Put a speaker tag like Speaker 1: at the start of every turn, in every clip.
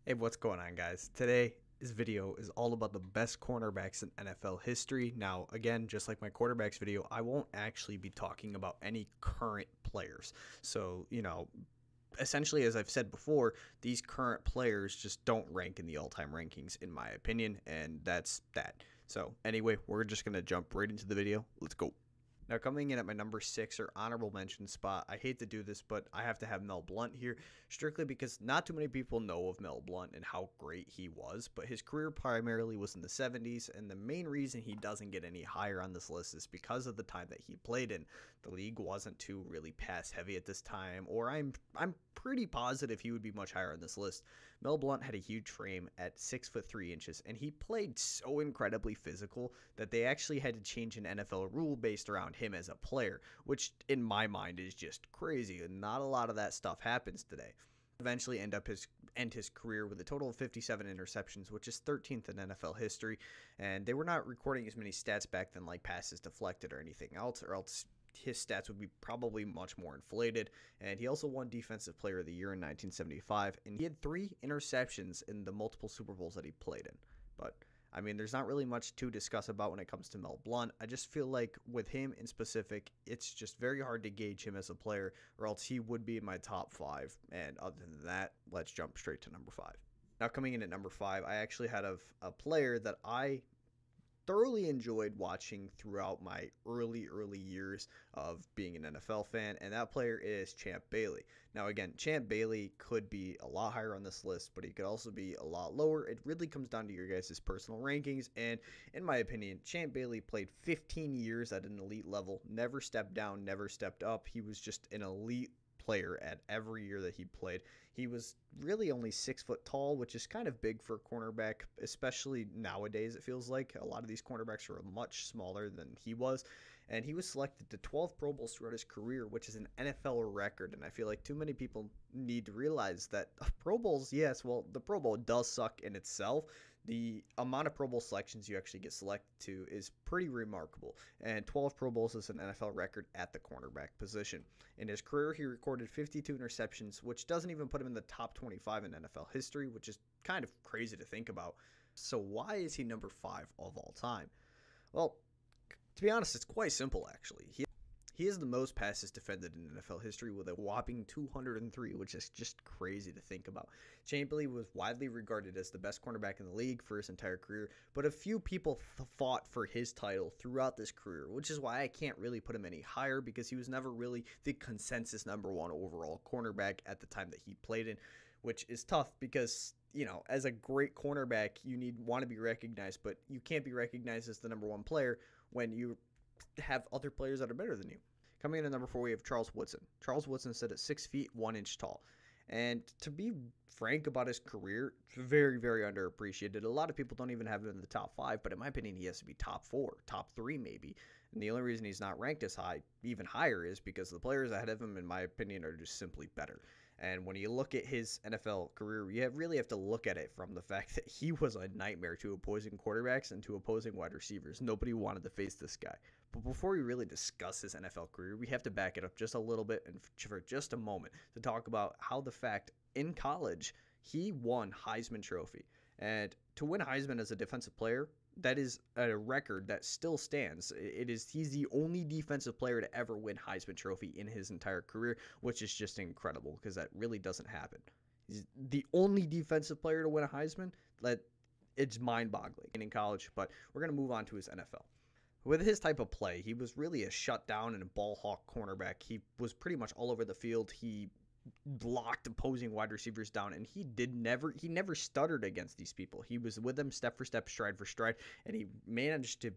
Speaker 1: Hey, what's going on, guys? Today's video is all about the best cornerbacks in NFL history. Now, again, just like my quarterbacks video, I won't actually be talking about any current players. So, essentially, as I've said before, these current players just don't rank in the all-time rankings, in my opinion, and that's that. So, anyway, we're just going to jump right into the video. Let's go. Now, coming in at my number 6 or honorable mention spot, I hate to do this, but I have to have Mel Blount here, strictly because not too many people know of Mel Blount and how great he was, but his career primarily was in the 70s, and the main reason he doesn't get any higher on this list is because of the time that he played in. The league wasn't too really pass heavy at this time, or I'm pretty positive he would be much higher on this list. Mel Blount had a huge frame at 6'3" and he played so incredibly physical that they actually had to change an NFL rule based around him as a player, which in my mind is just crazy, and not a lot of that stuff happens today. Eventually end his career with a total of 57 interceptions, which is 13th in NFL history, and they were not recording as many stats back then, like passes deflected or anything else, or else his stats would be probably much more inflated. And he also won Defensive Player of the Year in 1975, and he had 3 interceptions in the multiple Super Bowls that he played in. But I mean, there's not really much to discuss about when it comes to Mel Blount. I just feel like with him in specific, it's just very hard to gauge him as a player, or else he would be in my top 5. And other than that, let's jump straight to number 5. Now, coming in at number 5, I actually had a player that I thoroughly enjoyed watching throughout my early years of being an NFL fan, and that player is Champ Bailey. Now, again, Champ Bailey could be a lot higher on this list, but he could also be a lot lower. It really comes down to your guys' personal rankings, and in my opinion, Champ Bailey played 15 years at an elite level, never stepped down, never stepped up. He was just an elite player at every year that he played. He was really only 6 foot tall, which is kind of big for a cornerback, especially nowadays. It feels like a lot of these cornerbacks are much smaller than he was. And he was selected to 12 Pro Bowls throughout his career, which is an NFL record. And I feel like too many people need to realize that Pro Bowls, yes, well, the Pro Bowl does suck in itself. The amount of Pro Bowl selections you actually get selected to is pretty remarkable, and 12 Pro Bowls is an NFL record at the cornerback position. In his career, he recorded 52 interceptions, which doesn't even put him in the top 25 in NFL history, which is kind of crazy to think about. So why is he number 5 of all time? Well, to be honest, it's quite simple, actually. He is the most passes defended in NFL history with a whopping 203, which is just crazy to think about. Chamberlain was widely regarded as the best cornerback in the league for his entire career, but a few people fought for his title throughout this career, which is why I can't really put him any higher, because he was never really the consensus number 1 overall cornerback at the time that he played in, which is tough because, as a great cornerback, you want to be recognized, but you can't be recognized as the number 1 player when you have other players that are better than you. Coming in at number 4, we have Charles Woodson. Charles Woodson stood at 6 feet 1 inch tall. And to be frank about his career, very, very underappreciated. A lot of people don't even have him in the top 5, but in my opinion, he has to be top 4, top 3 maybe. And the only reason he's not ranked as high, even higher, is because the players ahead of him, in my opinion, are just simply better. And when you look at his NFL career, you really have to look at it from the fact that he was a nightmare to opposing quarterbacks and to opposing wide receivers. Nobody wanted to face this guy. But before we really discuss his NFL career, we have to back it up just a little bit and for just a moment to talk about how the fact in college he won Heisman Trophy. And to win Heisman as a defensive player, that is a record that still stands. He's the only defensive player to ever win Heisman Trophy in his entire career, which is just incredible because that really doesn't happen. He's the only defensive player to win a Heisman. It's mind-boggling in college, but we're going to move on to his NFL. With his type of play, he was really a shutdown and a ball hawk cornerback. He was pretty much all over the field. He locked opposing wide receivers down, and he never stuttered against these people. He was with them step for step, stride for stride, and he managed to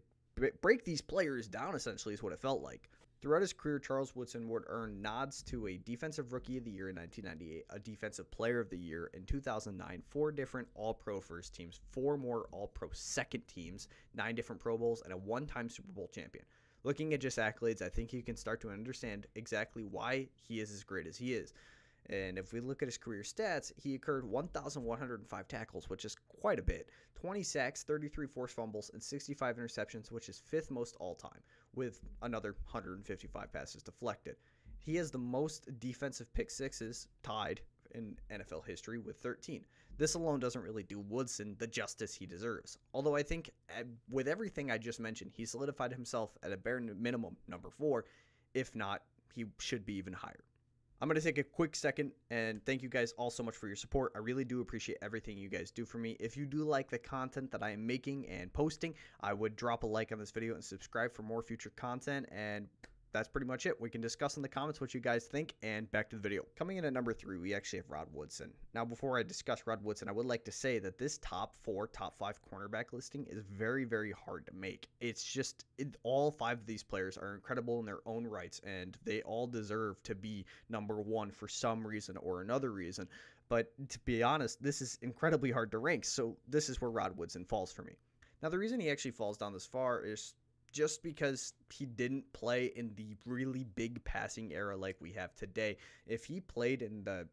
Speaker 1: break these players down, essentially, is what it felt like. Throughout his career, Charles Woodson would earn nods to a Defensive Rookie of the Year in 1998, a Defensive Player of the Year in 2009, 4 different All-Pro first teams, 4 more All-Pro second teams, 9 different Pro Bowls, and a 1-time Super Bowl champion. Looking at just accolades, I think you can start to understand exactly why he is as great as he is. And if we look at his career stats, he occurred 1,105 tackles, which is quite a bit, 20 sacks, 33 forced fumbles, and 65 interceptions, which is 5th most all-time, with another 155 passes deflected. He has the most defensive pick sixes, tied in NFL history with 13. This alone doesn't really do Woodson the justice he deserves, although I think with everything I just mentioned, he solidified himself at a bare minimum number 4, if not, he should be even higher. I'm going to take a quick second and thank you guys all so much for your support. I really do appreciate everything you guys do for me. If you do like the content that I am making and posting, I would drop a like on this video and subscribe for more future content, and that's pretty much it. We can discuss in the comments what you guys think, and back to the video. Coming in at number 3, we actually have Rod Woodson. Now, before I discuss Rod Woodson, I would like to say that this top 4, top 5 cornerback listing is very, very hard to make. It's just, all 5 of these players are incredible in their own rights, and they all deserve to be number 1 for some reason or another reason. But to be honest, this is incredibly hard to rank, so this is where Rod Woodson falls for me. Now, the reason he actually falls down this far is just because he didn't play in the really big passing era like we have today. If he played in the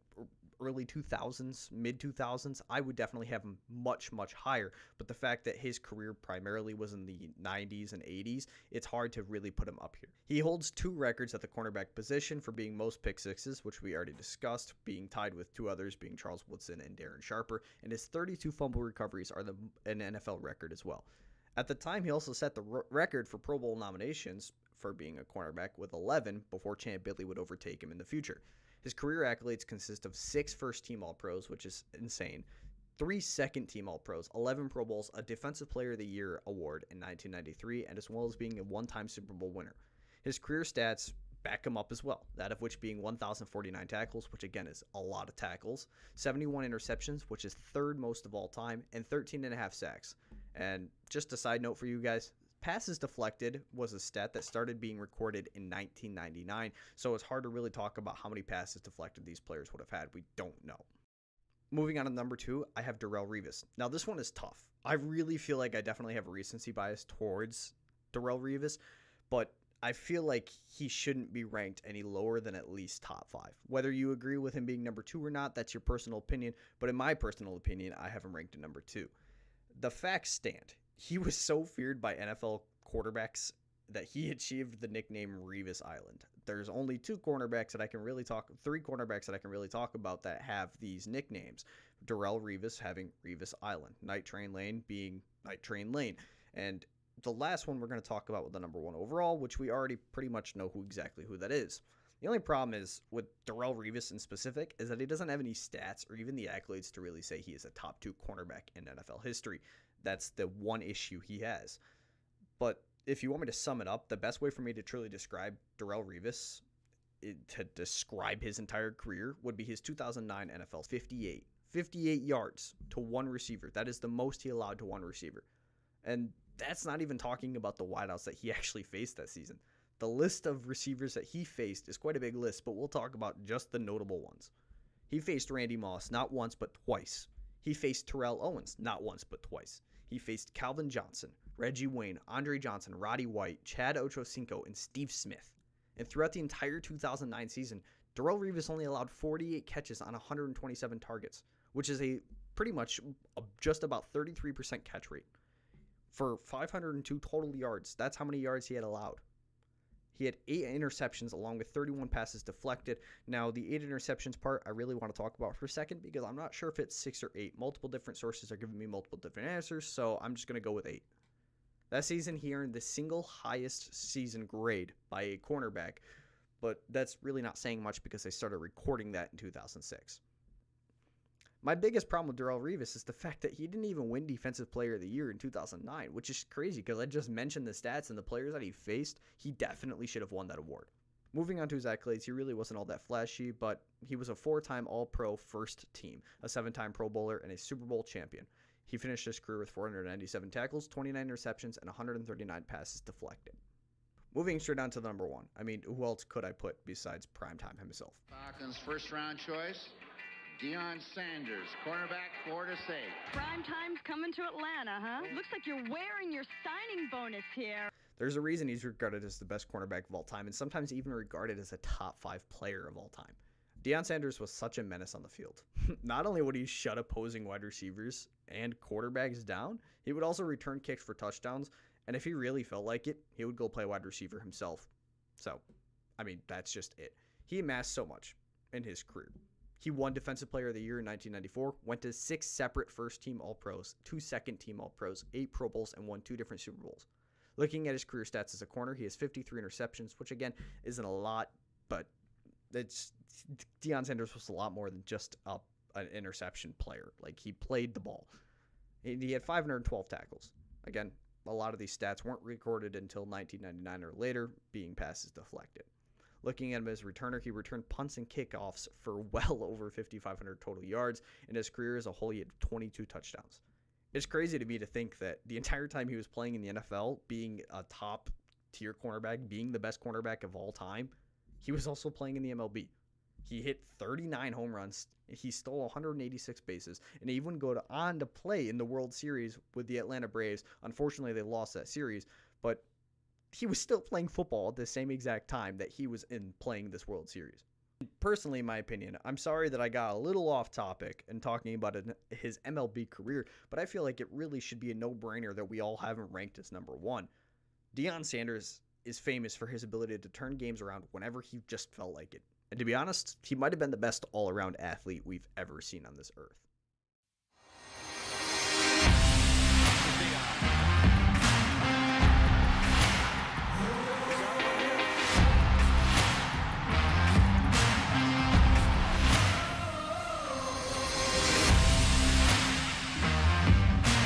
Speaker 1: early 2000s, mid 2000s, I would definitely have him much, much higher. But the fact that his career primarily was in the 90s and 80s, it's hard to really put him up here. He holds 2 records at the cornerback position for being most pick sixes, which we already discussed, being tied with 2 others, being Charles Woodson and Darren Sharper, and his 32 fumble recoveries are an NFL record as well. At the time, he also set the record for Pro Bowl nominations for being a cornerback with 11 before Champ Bailey would overtake him in the future. His career accolades consist of 6 first-team All-Pros, which is insane, 3 second-team All-Pros, 11 Pro Bowls, a Defensive Player of the Year award in 1993, and as well as being a 1-time Super Bowl winner. His career stats back him up as well, that of which being 1,049 tackles, which again is a lot of tackles, 71 interceptions, which is 3rd most of all time, and 13.5 sacks. And just a side note for you guys, passes deflected was a stat that started being recorded in 1999, so it's hard to really talk about how many passes deflected these players would have had. We don't know. Moving on to number 2, I have Darrelle Revis. Now, this one is tough. I really feel like I definitely have a recency bias towards Darrelle Revis, but I feel like he shouldn't be ranked any lower than at least top 5. Whether you agree with him being number 2 or not, that's your personal opinion, but in my personal opinion, I have him ranked at number 2. The facts stand. He was so feared by NFL quarterbacks that he achieved the nickname Revis Island. There's only 3 cornerbacks that I can really talk about that have these nicknames. Darrelle Revis having Revis Island, Night Train Lane being Night Train Lane, and the last one we're going to talk about with the number 1 overall, which we already pretty much know exactly who that is. The only problem is with Darrelle Revis in specific is that he doesn't have any stats or even the accolades to really say he is a top 2 cornerback in NFL history. That's the one issue he has. But if you want me to sum it up, the best way for me to truly describe Darrelle Revis, to describe his entire career, would be his 2009 NFL 58 yards to 1 receiver. That is the most he allowed to 1 receiver. And that's not even talking about the wideouts that he actually faced that season. The list of receivers that he faced is quite a big list, but we'll talk about just the notable ones. He faced Randy Moss not once but twice. He faced Terrell Owens not once but twice. He faced Calvin Johnson, Reggie Wayne, Andre Johnson, Roddy White, Chad Ochocinco, and Steve Smith. And throughout the entire 2009 season, Darrelle Revis only allowed 48 catches on 127 targets, which is pretty much just about 33% catch rate. For 502 total yards, that's how many yards he had allowed. He had 8 interceptions along with 31 passes deflected. Now, the 8 interceptions part I really want to talk about for a second because I'm not sure if it's 6 or 8. Multiple different sources are giving me multiple different answers, so I'm just going to go with 8. That season, he earned the single highest season grade by a cornerback, but that's really not saying much because they started recording that in 2006. My biggest problem with Darrelle Revis is the fact that he didn't even win Defensive Player of the Year in 2009, which is crazy because I just mentioned the stats and the players that he faced. He definitely should have won that award. Moving on to his accolades, he really wasn't all that flashy, but he was a 4-time All-Pro first team, a 7-time Pro Bowler, and a Super Bowl champion. He finished his career with 497 tackles, 29 interceptions, and 139 passes deflected. Moving straight on to the number 1. I mean, who else could I put besides Primetime himself?
Speaker 2: Falcons' first-round choice, Deion Sanders, cornerback, Florida State.
Speaker 3: Prime time's coming to Atlanta, huh? Looks like you're wearing your signing bonus here.
Speaker 1: There's a reason he's regarded as the best cornerback of all time and sometimes even regarded as a top 5 player of all time. Deion Sanders was such a menace on the field. Not only would he shut opposing wide receivers and quarterbacks down, he would also return kicks for touchdowns, and if he really felt like it, he would go play wide receiver himself. So, I mean, that's just it. He amassed so much in his career. He won Defensive Player of the Year in 1994, went to 6 separate first-team All-Pros, 2 second-team All-Pros, 8 Pro Bowls, and won 2 different Super Bowls. Looking at his career stats as a corner, he has 53 interceptions, which again isn't a lot, but Deion Sanders was a lot more than just an interception player. Like, he played the ball. He had 512 tackles. Again, a lot of these stats weren't recorded until 1999 or later, being passes deflected. Looking at him as a returner, he returned punts and kickoffs for well over 5,500 total yards. In his career as a whole, he had 22 touchdowns. It's crazy to me to think that the entire time he was playing in the NFL, being a top-tier cornerback, being the best cornerback of all time, he was also playing in the MLB. He hit 39 home runs. He stole 186 bases, and he even on to play in the World Series with the Atlanta Braves. Unfortunately, they lost that series, but he was still playing football at the same exact time that he was in playing this World Series. Personally, in my opinion, I'm sorry that I got a little off topic in talking about his MLB career, but I feel like it really should be a no-brainer that we all have him ranked as number 1. Deion Sanders is famous for his ability to turn games around whenever he just felt like it. And to be honest, he might have been the best all-around athlete we've ever seen on this earth.